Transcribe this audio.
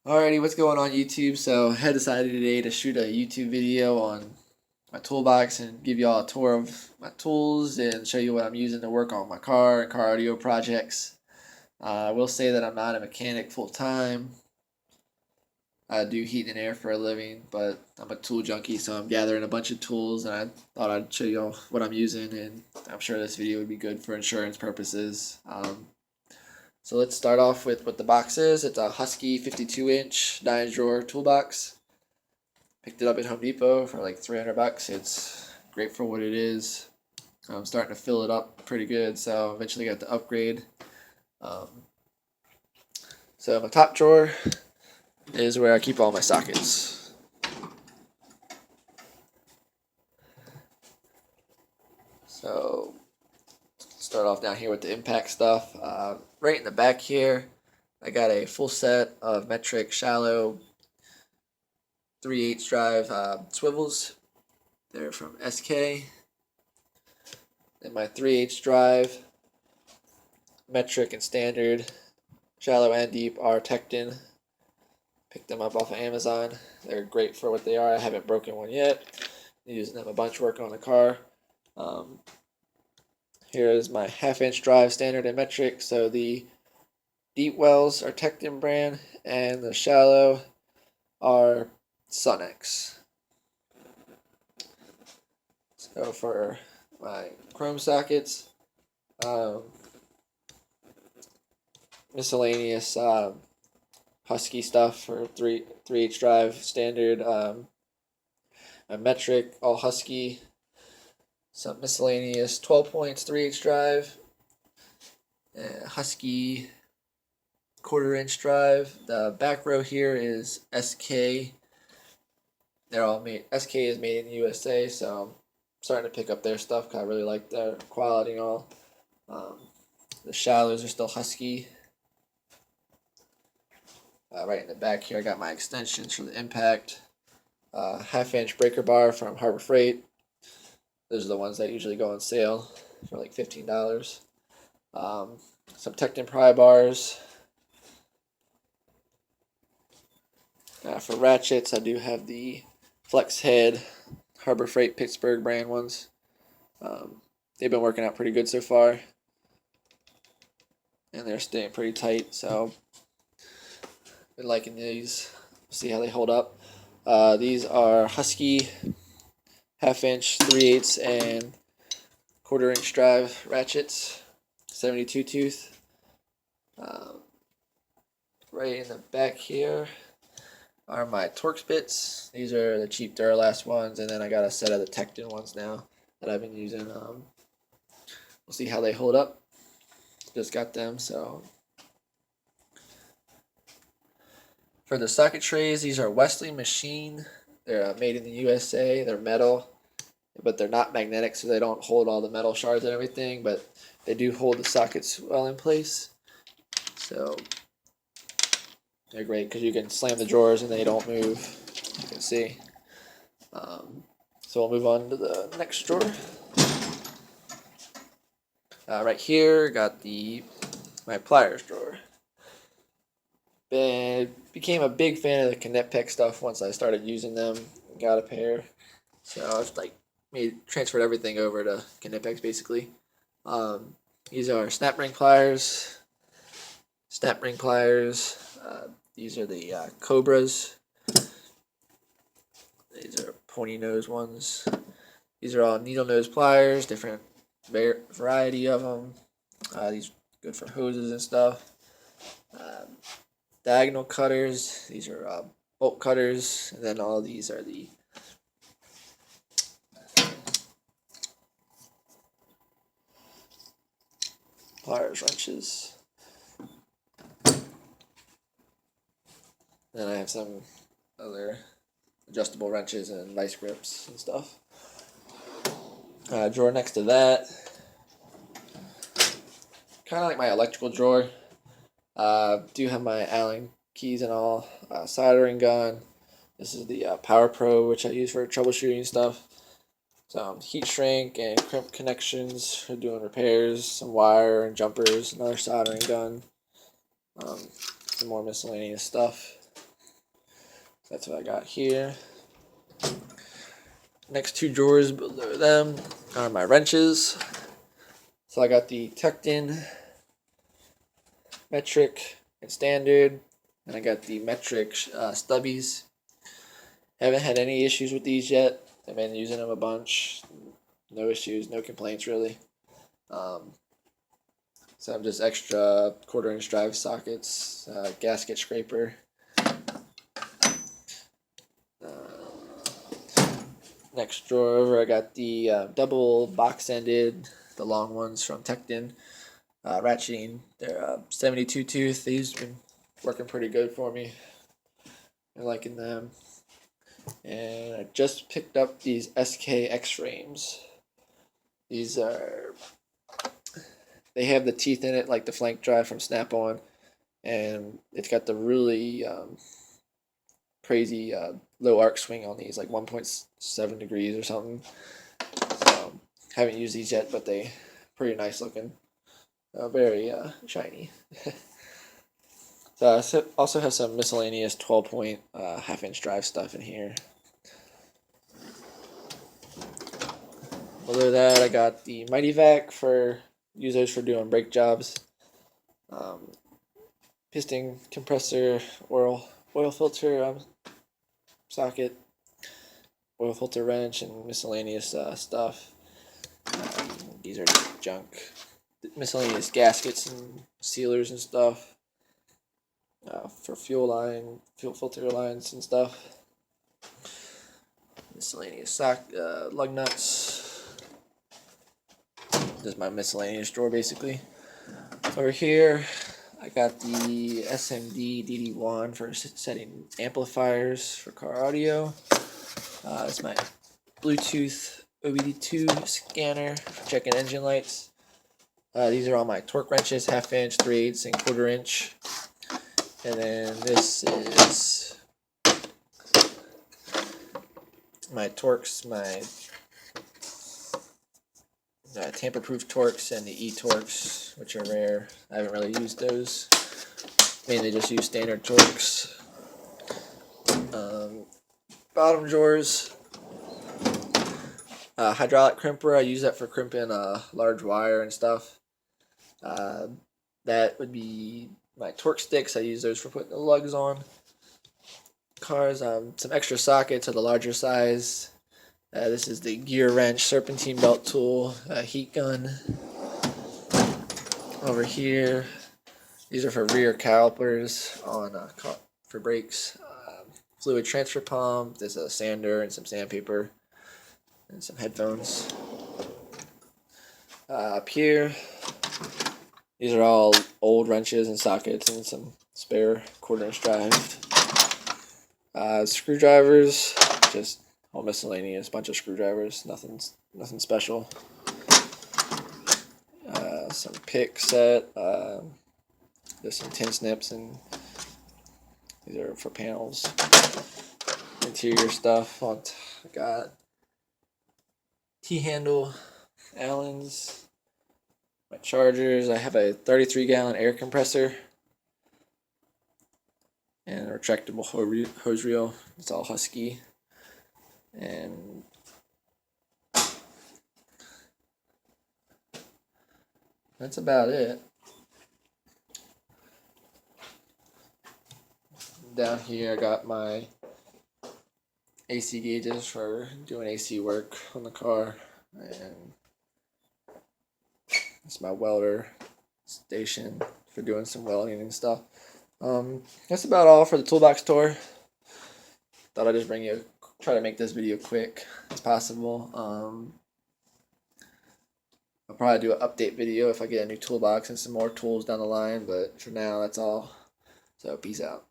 Alrighty, what's going on YouTube? So I had decided today to shoot a YouTube video on my toolbox and give you all a tour of my tools and show you what I'm using to work on my car and car audio projects. I will say that I'm not a mechanic full time. I do heat and air for a living, but I'm a tool junkie, so I'm gathering a bunch of tools and I thought I'd show you all what I'm using, and I'm sure this video would be good for insurance purposes. So let's start off with what the box is. It's a Husky 52-inch 9-drawer toolbox. Picked it up at Home Depot for like $300. It's great for what it is. I'm starting to fill it up pretty good, so eventually got to upgrade. So my top drawer is where I keep all my sockets. So start off down here with the impact stuff. Right in the back here, I got a full set of metric shallow 3/8 drive swivels. They're from SK. And my 3/8 drive, metric and standard, shallow and deep, are Tekton. Picked them up off of Amazon. They're great for what they are. I haven't broken one yet. I'm using them a bunch working on the car. Here is my 1/2-inch drive, standard and metric. So the deep wells are Tekton brand, and the shallow are Sunex. So for my chrome sockets, miscellaneous Husky stuff for 3/8 drive, standard, a metric, all Husky. Some miscellaneous 12 points 3/8 drive, Husky 1/4-inch drive. The back row here is SK. They're all made. SK is made in the USA, so I'm starting to pick up their stuff because I really like their quality and all. The shallows are still Husky. Right in the back here, I got my extensions for the impact. 1/2-inch breaker bar from Harbor Freight. Those are the ones that usually go on sale for like $15. Some Tekton pry bars. For ratchets, I do have the Flex Head Harbor Freight Pittsburgh brand ones. They've been working out pretty good so far, and they're staying pretty tight, so been liking these. See how they hold up. These are Husky 1/2-inch 3/8 and 1/4-inch drive ratchets, 72 tooth. Right in the back here are my Torx Bits. These are the cheap Duralast ones, and then I got a set of the Tekton ones now that I've been using. We'll see how they hold up. Just got them, so. For the socket trays, these are Wesley Machine. They're made in the USA. They're metal, but they're not magnetic, so they don't hold all the metal shards and everything, but they do hold the sockets well in place. So they're great because you can slam the drawers and they don't move. You can see. So we'll move on to the next drawer. Right here, got my Pliers drawer. Became a big fan of the Knipex stuff once I started using them. Got a pair, so I was like transferred everything over to Knipex basically. These are snap ring pliers. These are the Cobras. These are pointy nose ones. These are all needle nose pliers, different variety of them. These are good for hoses and stuff. Diagonal cutters. These are bolt cutters, and then all of these are the pliers wrenches. Then I have some other adjustable wrenches and vice grips and stuff. Drawer next to that, kind of like my electrical drawer. Do have my Allen keys and all. Soldering gun. This is the Power Pro, which I use for troubleshooting stuff. Some heat shrink and crimp connections for doing repairs. Some wire and jumpers. Another soldering gun. Some more miscellaneous stuff. That's what I got here. Next two drawers below them are my wrenches. So I got the Tekton metric and standard, and I got the metric stubbies. Haven't had any issues with these yet. I've been using them a bunch. No issues, no complaints really. So I'm just extra 1/4" drive sockets, gasket scraper. Next drawer over, I got the double box ended, the long ones from Tekton, ratcheting. They're 72 tooth. These have been working pretty good for me. I'm liking them. And I just picked up these SK X-frames. These are, they have the teeth in it like the flank drive from Snap-on, and it's got the really crazy low arc swing on these, like 1.7 degrees or something. Haven't used these yet, but they pretty nice looking. Very shiny. So I also have some miscellaneous 12-point half-inch drive stuff in here. Below that, I got the Mityvac for use those for doing brake jobs. Piston compressor, oil filter socket, oil filter wrench, and miscellaneous stuff. These are junk. Miscellaneous gaskets and sealers and stuff for fuel filter lines and stuff. Miscellaneous lug nuts. This is my miscellaneous drawer basically. Over here, I got the SMD DD1 for setting amplifiers for car audio. It's my Bluetooth OBD2 scanner for checking engine lights. These are all my Torx wrenches, 1/2" 3/8", and 1/4". And then this is my Torx, my tamper-proof Torx and the E-Torx, which are rare. I haven't really used those. Mainly just use standard Torx. Bottom drawers. Hydraulic crimper. I use that for crimping large wire and stuff. That would be my Torx sticks. I use those for putting the lugs on cars. Some extra sockets of the larger size. This is the gear wrench, serpentine belt tool, heat gun. Over here, these are for rear calipers on for brakes. Fluid transfer pump. There's a sander and some sandpaper and some headphones. Up here, these are all old wrenches and sockets and some spare 1/4" drive. Screwdrivers, just all miscellaneous, bunch of screwdrivers, nothing special. Some pick set, there's some tin snips, and these are for panels. Interior stuff. I got T-handle Allens, my chargers. I have a 33-gallon air compressor and a retractable hose reel. It's all Husky. And that's about it. Down here I got my AC gauges for doing AC work on the car, and it's my welder station for doing some welding and stuff. That's about all for the toolbox tour. Thought I'd just try to make this video quick as possible. I'll probably do an update video if I get a new toolbox and some more tools down the line, but for now that's all. So peace out.